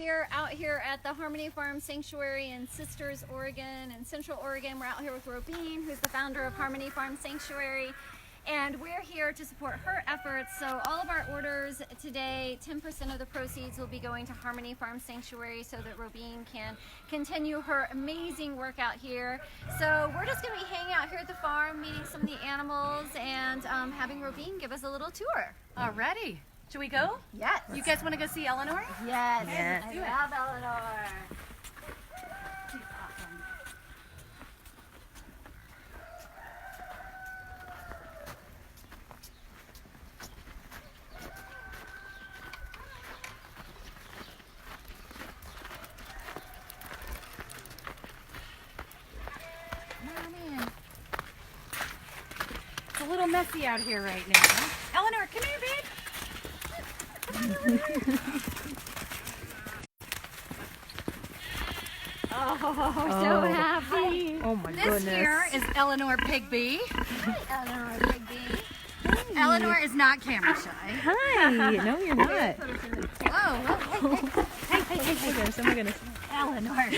We're out here at the Harmony Farm Sanctuary in Sisters, Oregon, and Central Oregon. We're out here with Robine, who's the founder of Harmony Farm Sanctuary, and we're here to support her efforts. So all of our orders today, 10% of the proceeds will be going to Harmony Farm Sanctuary so that Robine can continue her amazing work out here. So we're just going to be hanging out here at the farm, meeting some of the animals, and having Robine give us a little tour. Alrighty. Should we go? Yes. You guys want to go see Eleanor? Yes. Yes. I love Eleanor. She's awesome. Come on in. It's a little messy out here right now. Eleanor, come here, babe. Oh, so happy. Oh my This goodness. here is Eleanor Pigby. Hi, Eleanor Rigby. Eleanor is not camera shy. Hi. No, you're not. Oh, Oh goodness, oh my goodness. Eleanor.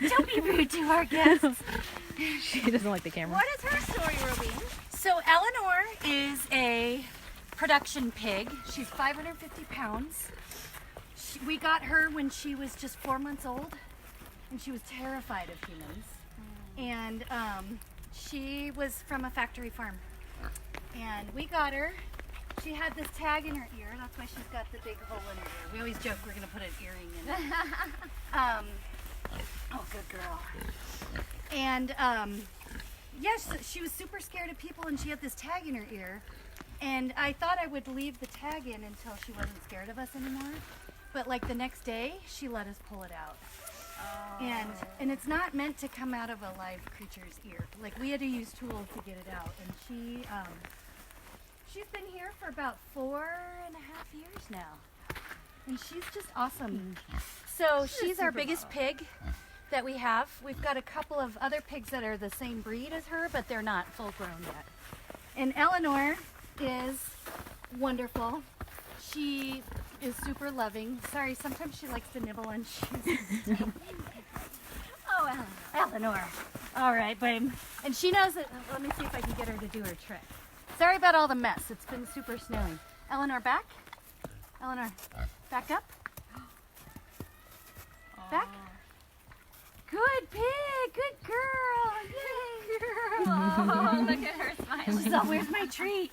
Don't be rude to our guests. She doesn't like the camera. What is her story, Robine? So Eleanor is a production pig. She's 550 pounds. We got her when she was just 4 months old, and she was terrified of humans. And she was from a factory farm. And we got her. She had this tag in her ear. That's why she's got the big hole in her ear. We always joke we're going to put an earring in it. Oh, good girl. And yes, she was super scared of people, and she had this tag in her ear. And I thought I would leave the tag in until she wasn't scared of us anymore. But like the next day, she let us pull it out. Oh. And it's not meant to come out of a live creature's ear. Like we had to use tools to get it out. And she's been here for about 4.5 years now. And she's just awesome. So she's our biggest pig that we have. We've got a couple of other pigs that are the same breed as her, but they're not full grown yet. And Eleanor is wonderful. She is super loving. Sorry, sometimes she likes to nibble on shoes. Oh, Eleanor. All right, babe. And she knows that. Let me see if I can get her to do her trick. Sorry about all the mess. It's been super snowy. Eleanor, back. Eleanor, back up. Back. Good pig. Good girl. Yay, girl. Oh, look at her smiling. So where's my treat?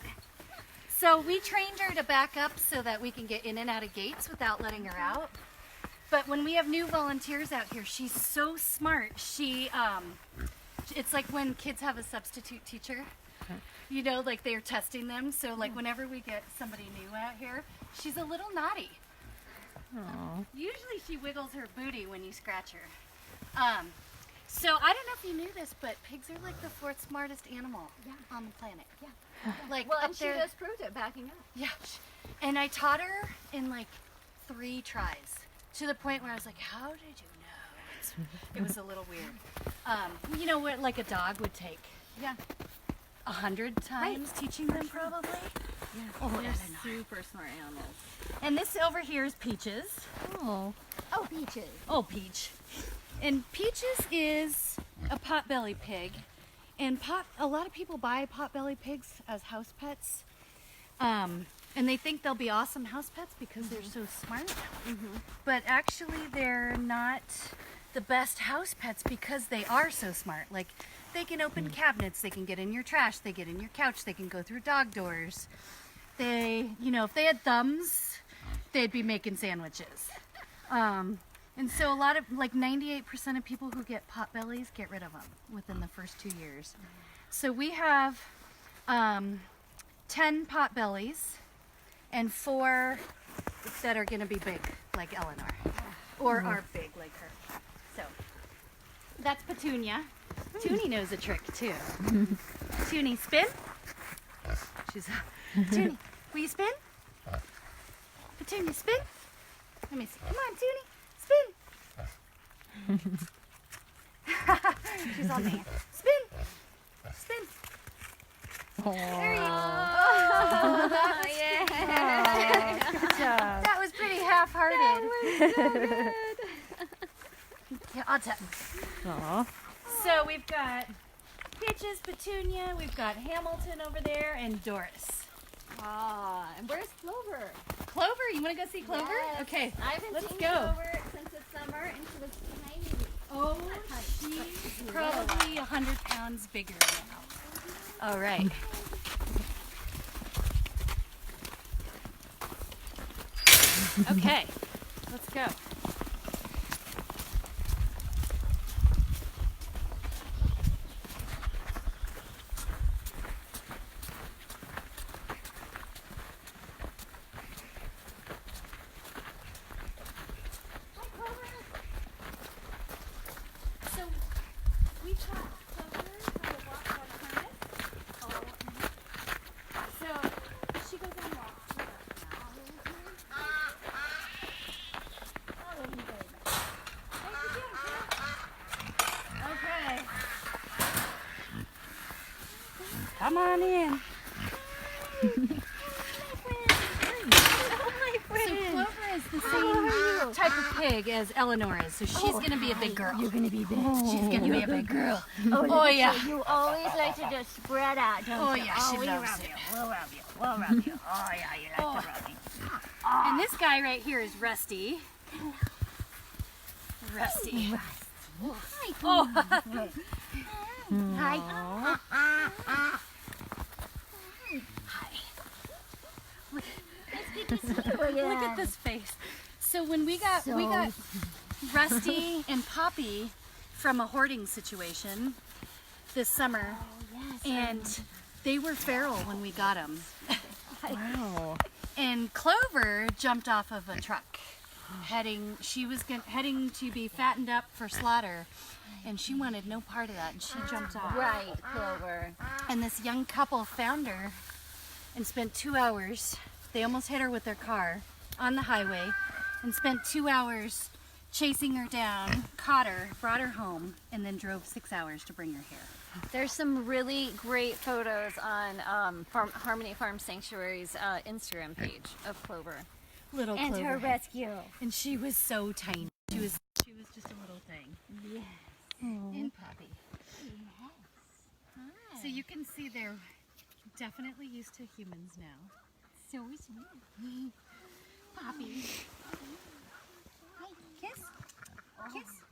So we trained her to back up so that we can get in and out of gates without letting her out. But when we have new volunteers out here, she's so smart. It's like when kids have a substitute teacher, you know, like they're testing them. So like whenever we get somebody new out here, she's a little naughty. Aww. Usually she wiggles her booty when you scratch her. So I don't know if you knew this, but pigs are like the 4th smartest animal on the planet. Yeah. Like Well, up and she there. just proved it backing up. Yeah. And I taught her in like 3 tries to the point where I was like, how did you know? It was a little weird. You know what, like a dog would take 100 times teaching them probably. Yeah. Oh, They're Eleanor. super smart animals. And this over here is Peaches. Oh. Oh, Peaches. Oh, Peach. And Peaches is a potbelly pig. And a lot of people buy potbelly pigs as house pets. And they think they'll be awesome house pets because they're so smart. But actually they're not the best house pets because they are so smart. Like they can open cabinets, they can get in your trash, they get in your couch, they can go through dog doors. They, you know, if they had thumbs, they'd be making sandwiches. And so a lot of, like 98% of people who get potbellies get rid of them within the first 2 years. So we have 10 potbellies and 4 that are going to be big, like Eleanor, or are big like her. So that's Petunia. Toonie knows a trick too. Toonie, spin. She's Toonie. Will you spin? Petunia, spin. Let me see. Come on, Toonie. Spin. She's all dance. Spin. Spin. There you go. That was pretty half-hearted. Yeah, I'll tell. Aw. So we've got Peaches, Petunia, we've got Hamilton over there, and Doris. And where's Clover? Clover, you want to go see Clover? Yes. Okay, I haven't let's seen go. Clover since the summer, and she was tiny. Oh, she's probably 100 pounds bigger now. All right. Okay, let's go. So we taught Clover how to walk on harness. So she goes on walks with us now. Okay. Come on in. So Clover is the same type of pig as Eleanor is, so she's gonna be a big girl. You're gonna be big. She's gonna be a big girl. Oh yeah. You always like to just spread out, don't Oh you? yeah, she loves it. We'll rub you. We'll rub you. Oh yeah, you like to rub me. And this guy right here is Rusty. Rusty. Oh. Hi. It's good to see you again. Look at this face. So when we got Rusty and Poppy from a hoarding situation this summer, and they were feral when we got them. Wow. And Clover jumped off of a truck, heading to be fattened up for slaughter, and she wanted no part of that, and she jumped off. Right, Clover. And this young couple found her and spent 2 hours. They almost hit her with their car on the highway, and spent 2 hours chasing her down, caught her, brought her home, and then drove 6 hours to bring her here. There's some really great photos on Harmony Farm Sanctuary's Instagram page of Clover. Little And Clover. her rescue. And she was so tiny. She was just a little thing. Yes. And Poppy. So you can see they're definitely used to humans now. So sweet. Poppy. Kiss. Kiss.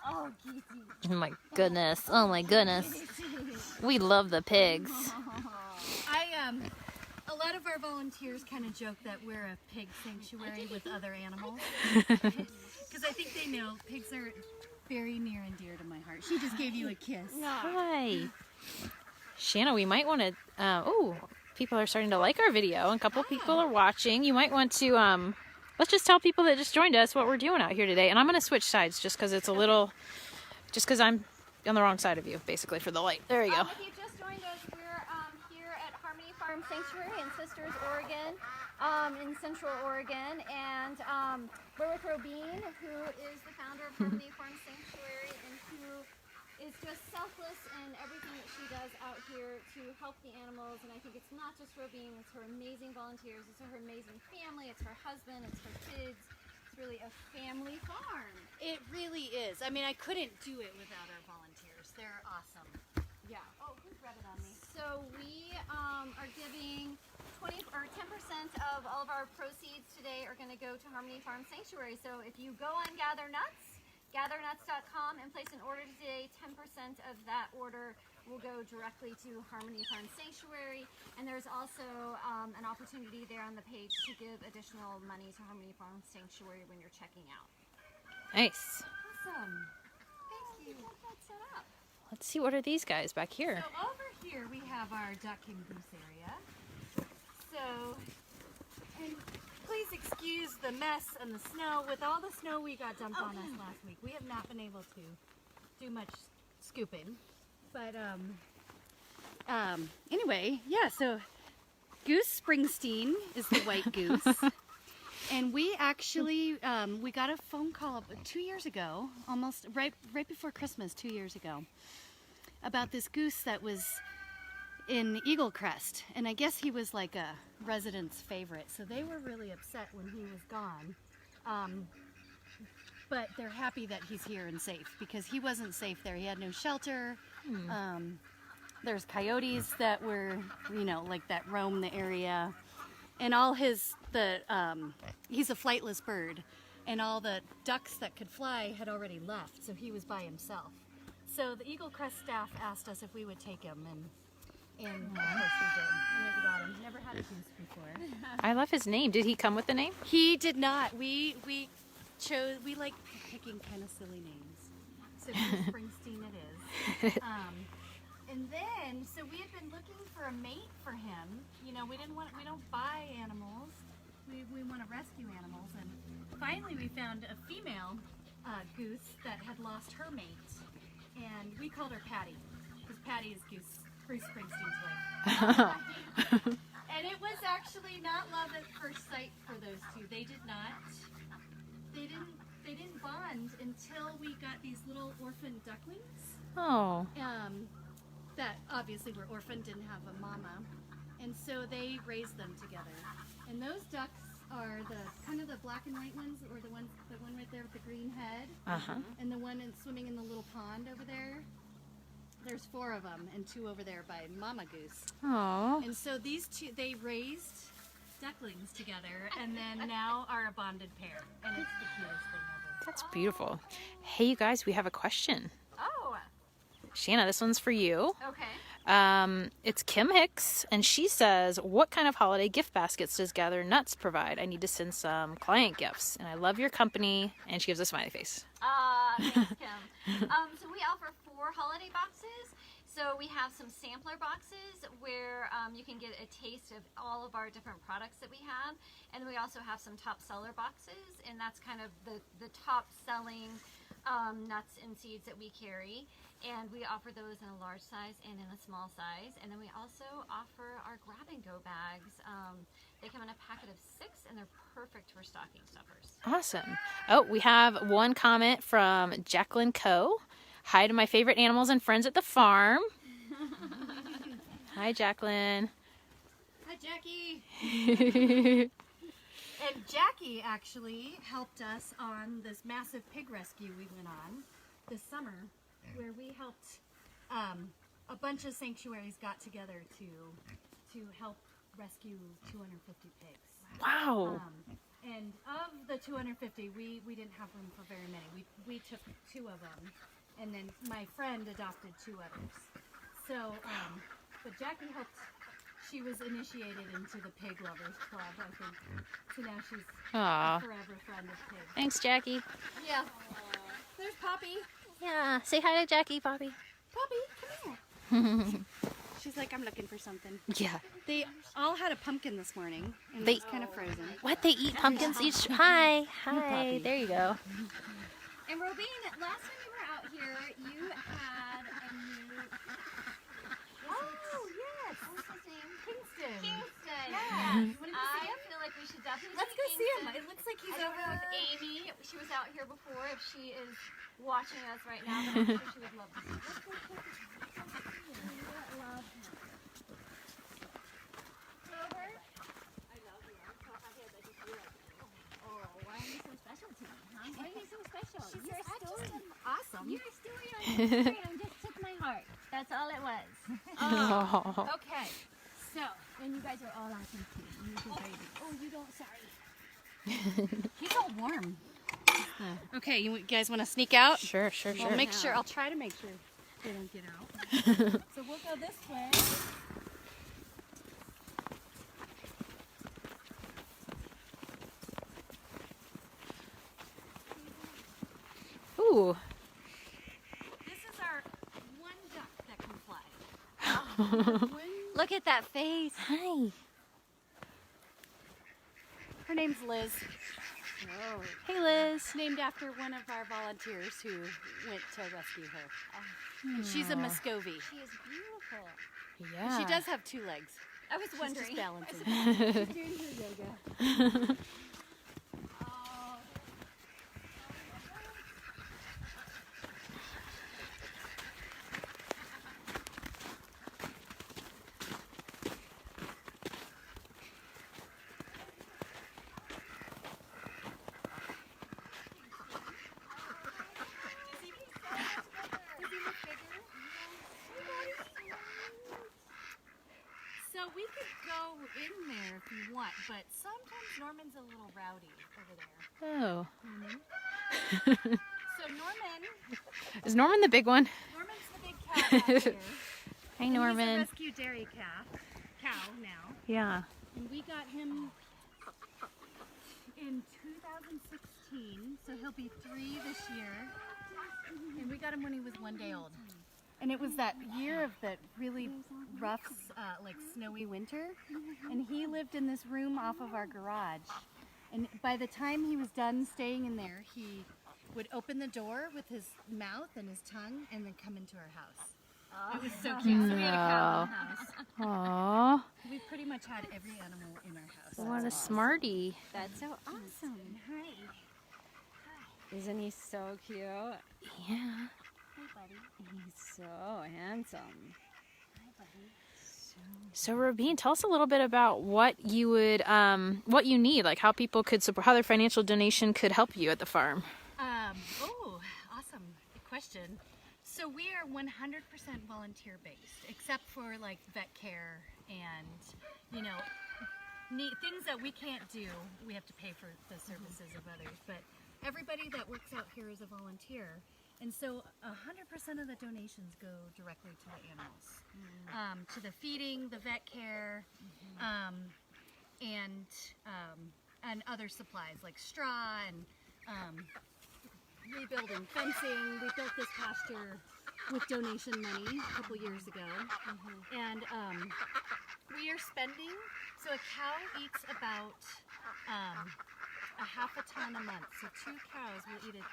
Oh, Kissy. Oh my goodness. Oh my goodness. We love the pigs. A lot of our volunteers kind of joke that we're a pig sanctuary with other animals. Because I think they know pigs are very near and dear to my heart. She just gave you a kiss. Hi. Shanna, we might want to, oh, people are starting to like our video. A couple people are watching. You might want to, let's just tell people that just joined us what we're doing out here today. And I'm going to switch sides just because it's a little, just because I'm on the wrong side of you, basically, for the light. There you go. If you just joined us, we're here at Harmony Farm Sanctuary in Sisters, Oregon, in Central Oregon, and we're with Robine, who is the founder of Harmony Farm Sanctuary, and who is just selfless in everything that she does out here to help the animals. And I think it's not just Robine, it's her amazing volunteers, it's her amazing family, it's her husband, it's her kids. It's really a family farm. It really is. I mean, I couldn't do it without our volunteers. They're awesome. Yeah. Oh, who's rubbing on me? So we are giving 10% of all of our proceeds today are going to go to Harmony Farm Sanctuary. So if you go on gathernuts.com and place an order today, 10% of that order will go directly to Harmony Farm Sanctuary. And there's also an opportunity there on the page to give additional money to Harmony Farm Sanctuary when you're checking out. Nice. Awesome. Thank you. Get that set up. Let's see, what are these guys back here? So over here we have our duck and goose area. So, and please excuse the mess and the snow. With all the snow we got dumped on us last week, we have not been able to do much scooping. But anyway, yeah, so Goose Springsteen is the white goose. And we actually, we got a phone call 2 years ago, almost right before Christmas 2 years ago, about this goose that was in Eagle Crest, and I guess he was like a resident's favorite, so they were really upset when he was gone. But they're happy that he's here and safe, because he wasn't safe there. He had no shelter. There's coyotes that were, you know, like that roam the area, and all he's a flightless bird, and all the ducks that could fly had already left, so he was by himself. So the Eagle Crest staff asked us if we would take him, and of course we did. We went and got him. Never had a goose before. I love his name. Did he come with the name? He did not. We like picking kind of silly names. So Bruce Springsteen it is. And then, so we had been looking for a mate for him. You know, we don't buy animals. We want to rescue animals. And finally we found a female goose that had lost her mate. And we called her Patty, because Patty is Bruce Springsteen's wife. And it was actually not love at first sight for those two. They didn't bond until we got these little orphan ducklings. Oh. That obviously were orphaned, didn't have a mama, and so they raised them together. And those ducks are the kind of the black and white ones, or the one right there with the green head, and the one swimming in the little pond over there. There's 4 of them, and 2 over there by Mama Goose. Oh. And so these two, they raised ducklings together, and then now are a bonded pair, and it's the cutest thing ever. That's beautiful. Hey, you guys, we have a question. Oh, Shanna, this one's for you. okay. It's Kim Hicks, and she says, what kind of holiday gift baskets does Gather Nuts provide? I need to send some client gifts, and I love your company, and she gives a smiley face. Thanks, Kim. So we offer 4 holiday boxes. So we have some sampler boxes where you can get a taste of all of our different products that we have. And we also have some top seller boxes, and that's kind of the top selling nuts and seeds that we carry. And we offer those in a large size and in a small size. And then we also offer our grab and go bags. They come in a packet of 6, and they're perfect for stocking stuffers. Awesome. Oh, we have one comment from Jacqueline Coe. Hi to my favorite animals and friends at the farm. Hi, Jacqueline. Hi, Jackie. And Jackie actually helped us on this massive pig rescue we went on this summer, where we helped a bunch of sanctuaries got together to help rescue 250 pigs. Wow. And of the 250, we didn't have room for very many. We took 2 of them, and then my friend adopted 2 others. So, but Jackie helped. She was initiated into the Pig Lovers Club, I think. So now she's a forever friend of pigs. Thanks, Jackie. Yeah. There's Poppy. Yeah. Say hi to Jackie, Poppy. Poppy, come here. She's like, I'm looking for something. Yeah. They all had a pumpkin this morning, and They- it's kind of frozen. What? They eat pumpkins each? Hi. Hi. Poppy. There you go. And Robine, last time you were out here, you had a new... Oh, yes. What's his name? Kingston. Kingston. Yeah. You want to go see I him? feel like we should definitely Let's go see him. Kingston. It looks like he's I don't over know if Amy, she was out here before, if she is watching us right now, but I'm sure she would love to see us. Clover? I love you. I'm so happy that you feel like me. Oh, why are you so special to me, huh? Why are you so special? You're a story. awesome. You're a story on Instagram just took my heart. That's all it was. Oh. Okay. So, And you guys are all awesome too. You two babies. Oh, you don't, sorry. he's all warm. Okay, you guys want to sneak out? Sure. I'll make sure. I'll try to make sure they don't get out. So we'll go this way. Ooh. This is our one duck that can fly. Look at that face. Hi. Her name's Liz. Hey, Liz. Named after one of our volunteers who went to rescue her. And she's a Muscovy. She is beautiful. Yeah. She does have 2 legs. I was She's wondering. just balancing. She's doing her yoga. in there if you want, but sometimes Norman's a little rowdy over there. Oh. So Norman, Is Norman the big one? Norman's the big cat out here. Hi, And Norman. he's a rescue dairy cow now. Yeah. And we got him in 2016, so he'll be 3 this year. And we got him when he was 1 day old. And it was that year of that really rough, like snowy winter. And he lived in this room off of our garage. And by the time he was done staying in there, he would open the door with his mouth and his tongue and then come into our house. It was so cute. So we had a cow in the house. Aww. We pretty much had every animal in our house. What a smarty. That's so awesome. Hi. Isn't he so cute? Yeah. Hi, buddy. He's so handsome. Hi, buddy. So Robine, tell us a little bit about what you would, what you need, like how people could support, how their financial donation could help you at the farm. Awesome. Good question. So we are 100% volunteer based, except for like vet care and, you know, things that we can't do. We have to pay for the services of others, but everybody that works out here is a volunteer. And so 100% of the donations go directly to the animals, to the feeding, the vet care, and other supplies like straw and rebuilding fencing. We built this pasture with donation money a couple years ago, and we are spending. So a cow eats about a half a ton a month. So 2 cows will eat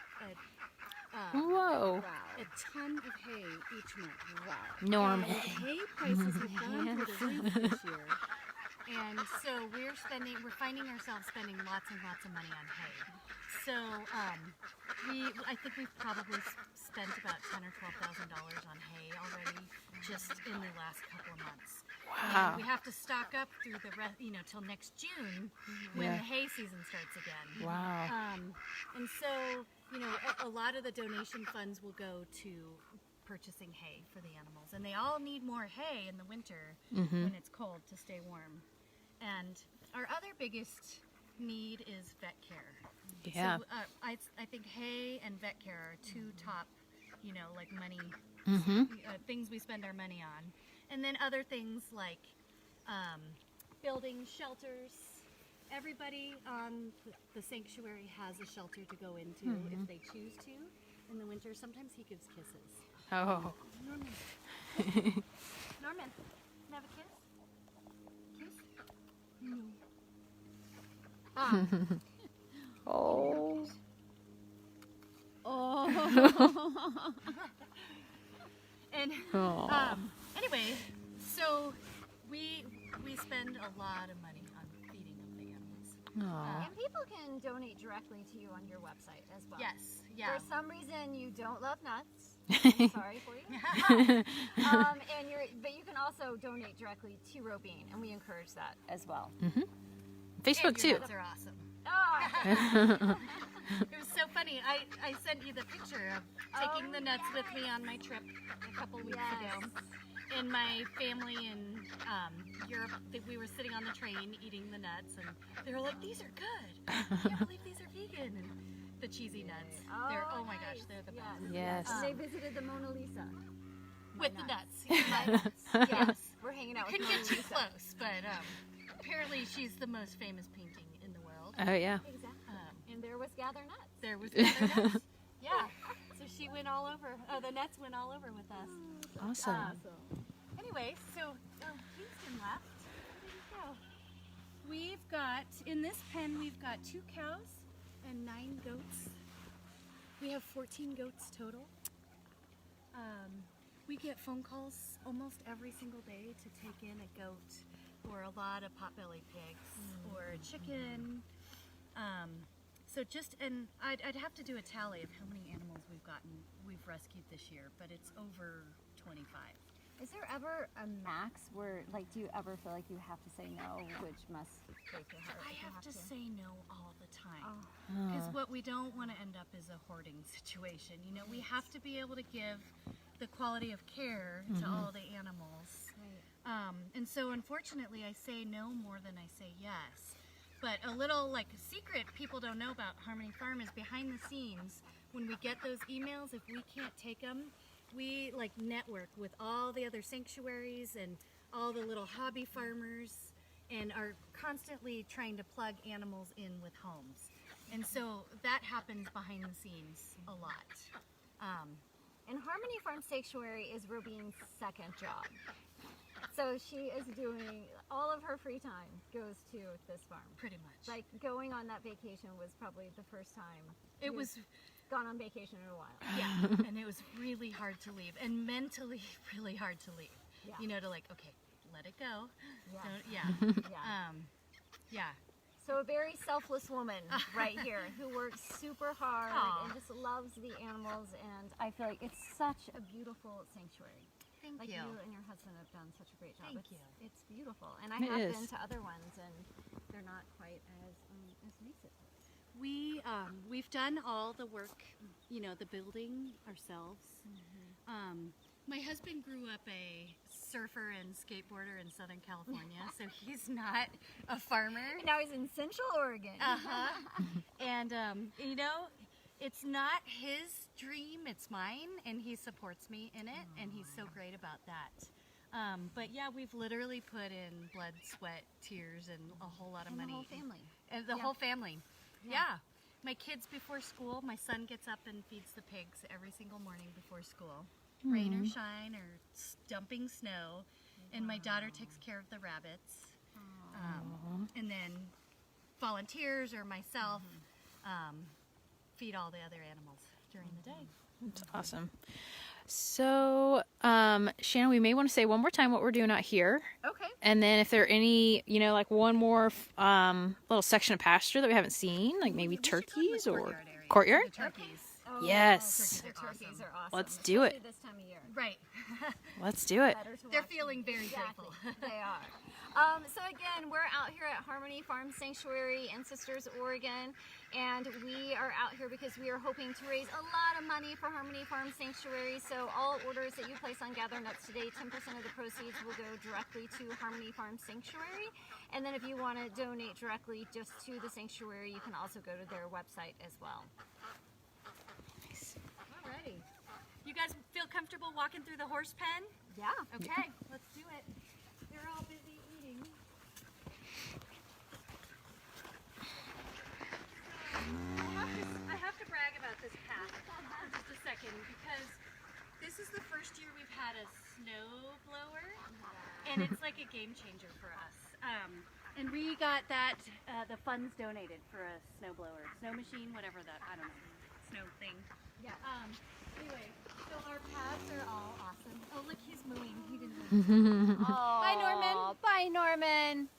Whoa. a ton of hay each month. Norman. And hay prices have gone through the roof this year. And so we're finding ourselves spending lots and lots of money on hay. So I think we've probably spent about $10,000 or $12,000 on hay already, just in the last couple of months. Wow. And we have to stock up through the till next June when the hay season starts again. Wow. And so, a lot of the donation funds will go to purchasing hay for the animals. And they all need more hay in the winter when it's cold to stay warm. And our other biggest need is vet care. Yeah. So I think hay and vet care are 2 top, like money, things we spend our money on. And then other things like building shelters. Everybody on the sanctuary has a shelter to go into if they choose to in the winter. Sometimes he gives kisses. Oh. Norman. Norman, can I have a kiss? Kiss? No. Oh. Oh. And anyway, so we spend a lot of money on feeding of the animals. Aw. And people can donate directly to you on your website as well. Yes, yeah. For some reason you don't love nuts. I'm sorry for you. But you can also donate directly to Robine, and we encourage that as well. Facebook And your too. nuts are awesome. Oh, It was so funny. I sent you the picture of taking the nuts with me on my trip a couple weeks ago. And my family in Europe, we were sitting on the train eating the nuts, and they were like, "These are good. I can't believe these are vegan." And the cheesy nuts. Oh my gosh, they're the best. Yes. And they visited the Mona Lisa. With the nuts. Yes, we're hanging out with Couldn't Mona get too Lisa. close, but apparently she's the most famous painting in the world. Oh yeah. Exactly. And there was Gather Nuts. There was Gather Nuts. Yeah. So she went all over. Oh, the nuts went all over with us. Awesome. Anyway, so Kingston left. Where did he go? We've got, in this pen, we've got 2 cows and 9 goats. We have 14 goats total. We get phone calls almost every single day to take in a goat or a lot of potbelly pigs or a chicken. And I'd have to do a tally of how many animals we've rescued this year, but it's over 25. Is there ever a max where, like, do you ever feel like you have to say no, which must break your heart? I if you have to say no all the time. Oh. Because what we don't want to end up is a hoarding situation. You know, we have to be able to give the quality of care to all the animals. Right. And so unfortunately I say no more than I say yes. But a little like secret people don't know about Harmony Farm is behind the scenes, when we get those emails, if we can't take them, we like network with all the other sanctuaries and all the little hobby farmers and are constantly trying to plug animals in with homes. And so that happens behind the scenes a lot. And Harmony Farm Sanctuary is Robine's second job. So she is doing, all of her free time goes to this farm. Pretty much. Like, going on that vacation was probably the first time It you've was, gone on vacation in a while. yeah, and it was really hard to leave, and mentally really hard to leave. Yeah. You know, to like, okay, let it go. Yeah. Don't, yeah. Yeah. Yeah. So a very selfless woman right here who works super hard Aw. and just loves the animals, and I feel like it's such a beautiful sanctuary. Thank Like you. you and your husband have done such a great job. Thank it's, you. It's beautiful, and I It have is. been to other ones, and they're not quite as nice as We've done all the work, you know, the building ourselves. My husband grew up a surfer and skateboarder in Southern California, so he's not a farmer. Now he's in Central Oregon. And you know, it's not his dream, it's mine, and he supports me in it, and he's so great about that. But yeah, we've literally put in blood, sweat, tears, and a whole lot of And the money. whole family. And the Yeah. whole family. Yeah. Yeah. My kids before school, my son gets up and feeds the pigs every single morning before school. Rain or shine or dumping snow. And my daughter takes care of the rabbits. And then volunteers or myself feed all the other animals during the day. That's awesome. So, Shanna, we may want to say one more time what we're doing out here. Okay. And then if there are any, you know, like one more little section of pasture that we haven't seen, like maybe We should go in the turkeys or courtyard area. courtyard? The turkeys. Oh, Yes. The turkeys are awesome. Let's do it. Especially this time of year. Right. Let's do it. Better to They're watch feeling very Exactly. grateful. They are. So again, we're out here at Harmony Farm Sanctuary in Sisters, Oregon, and we are out here because we are hoping to raise a lot of money for Harmony Farm Sanctuary. So all orders that you place on Gather Nuts today, 10% of the proceeds will go directly to Harmony Farm Sanctuary. And then if you want to donate directly just to the sanctuary, you can also go to their website as well. Alrighty. You guys feel comfortable walking through the horse pen? Yeah. Okay, let's do it. They're all busy eating. I have to brag about this path for just a second because this is the first year we've had a snow blower, and it's like a game changer for us. And we got that, the funds donated for a snow blower, snow machine, whatever that, I don't know, snow thing. Yeah. Anyway, so our paths are all awesome. Oh, look, he's mooing. He didn't move. Bye, Norman. Bye, Norman.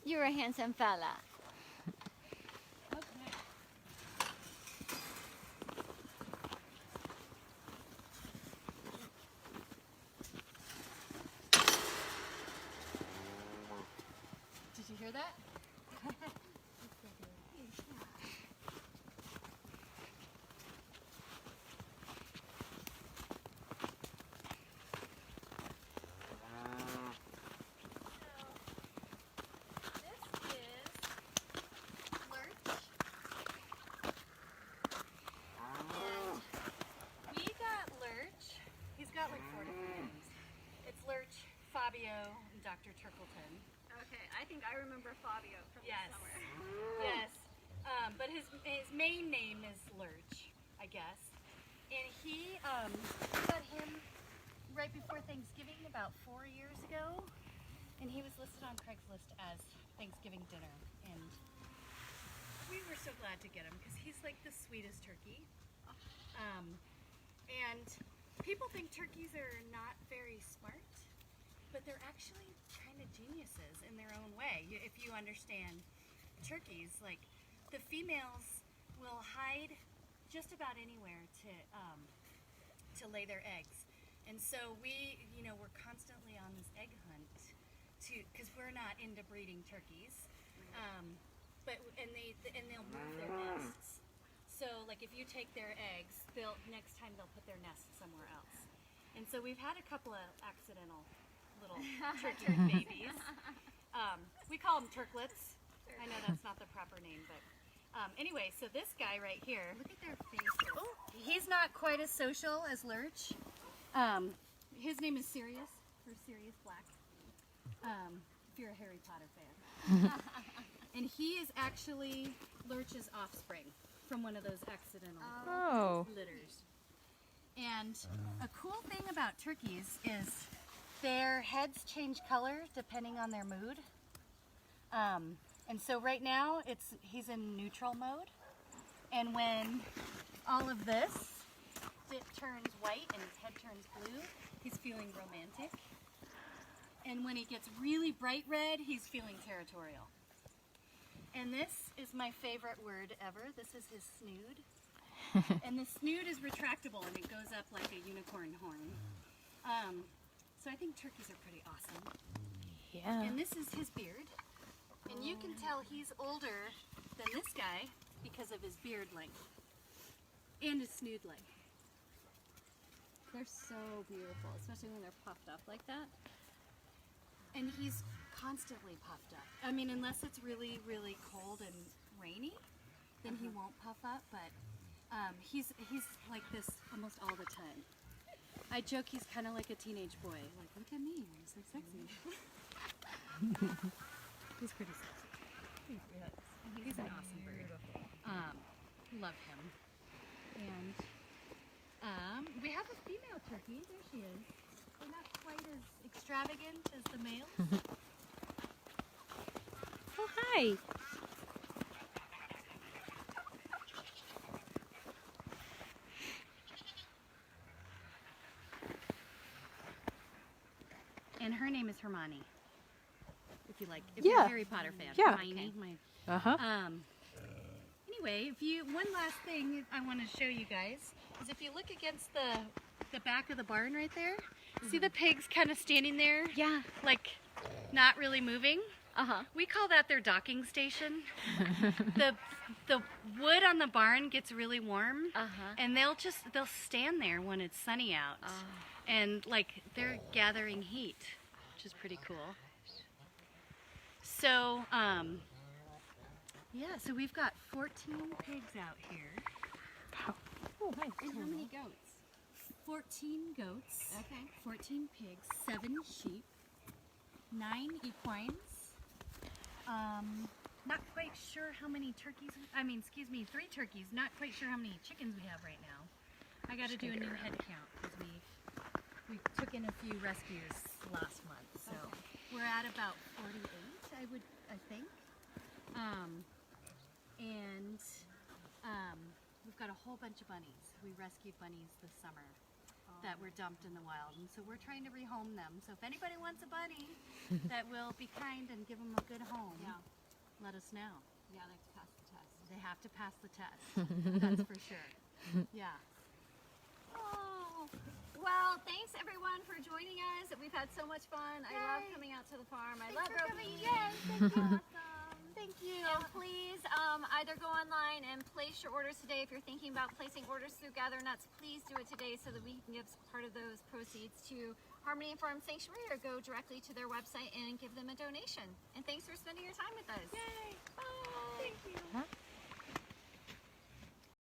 You're a handsome fella. Okay. Did you hear that? Fabio and Dr. Turkleton. Okay, I think I remember Fabio from Yes. the summer. Yes. But his main name is Lurch, I guess. And he got him right before Thanksgiving about 4 years ago. And he was listed on Craigslist as Thanksgiving dinner. And we were so glad to get him because he's like the sweetest turkey. And people think turkeys are not very smart, but they're actually kind of geniuses in their own way. If you understand turkeys, like the females will hide just about anywhere to lay their eggs. And so we're constantly on this egg hunt because we're not into breeding turkeys. They'll move their nests. So like if you take their eggs, next time they'll put their nest somewhere else. And so we've had a couple of accidental little turkey babies. We call them turklets. I know that's not the proper name, but anyway, so this guy right here, Look at their faces. he's not quite as social as Lurch. His name is Sirius, or Sirius Black, if you're a Harry Potter fan. And he is actually Lurch's offspring from one of those accidental litters. And a cool thing about turkeys is their heads change color depending on their mood. And so right now he's in neutral mode. And when all of this, it turns white and his head turns blue, he's feeling romantic. And when he gets really bright red, he's feeling territorial. And this is my favorite word ever. This is his snood. And the snood is retractable and it goes up like a unicorn horn. So I think turkeys are pretty awesome. Yeah. And this is his beard. And you can tell he's older than this guy because of his beard length and his snood length. They're so beautiful, especially when they're puffed up like that. And he's constantly puffed up. I mean, unless it's really, really cold and rainy, then he won't puff up, but he's like this almost all the time. I joke he's kind of like a teenage boy. Like, look at me, I'm so sexy. He's pretty sexy. He's an awesome bird. Love him. And we have a female turkey. There she is. They're not quite as extravagant as the males. Oh, hi. And her name is Hermione. If you're a Harry Potter fan. Yeah. Hermione. Uh-huh. Anyway, one last thing I want to show you guys is if you look against the back of the barn right there, see the pigs kind of standing there? Yeah. Like not really moving? Uh-huh. We call that their docking station. The wood on the barn gets really warm, and they'll stand there when it's sunny out, and like they're gathering heat, which is pretty cool. So yeah, so we've got 14 pigs out here. Oh, hi. And how many goats? 14 goats. Okay. 14 pigs, 7 sheep, 9 equines. Not quite sure how many turkeys, 3 turkeys. Not quite sure how many chickens we have right now. I got to do a new head count because we took in a few rescues last month. So we're at about 48, I think. We've got a whole bunch of bunnies. We rescued bunnies this summer that were dumped in the wild, and so we're trying to rehome them. So if anybody wants a bunny that will be kind and give them a good home, let us know. Yeah, they have to pass the test. They have to pass the test. That's for sure. Yeah. Oh, well, thanks everyone for joining us. We've had so much fun. I love coming out to the farm. I love Robine. Yes, thank you. Awesome. Thank you. And please either go online and place your orders today. If you're thinking about placing orders through Gather Nuts, please do it today so that we can give part of those proceeds to Harmony Farm Sanctuary, or go directly to their website and give them a donation. And thanks for spending your time with us. Yay. Bye. Thank you. Huh?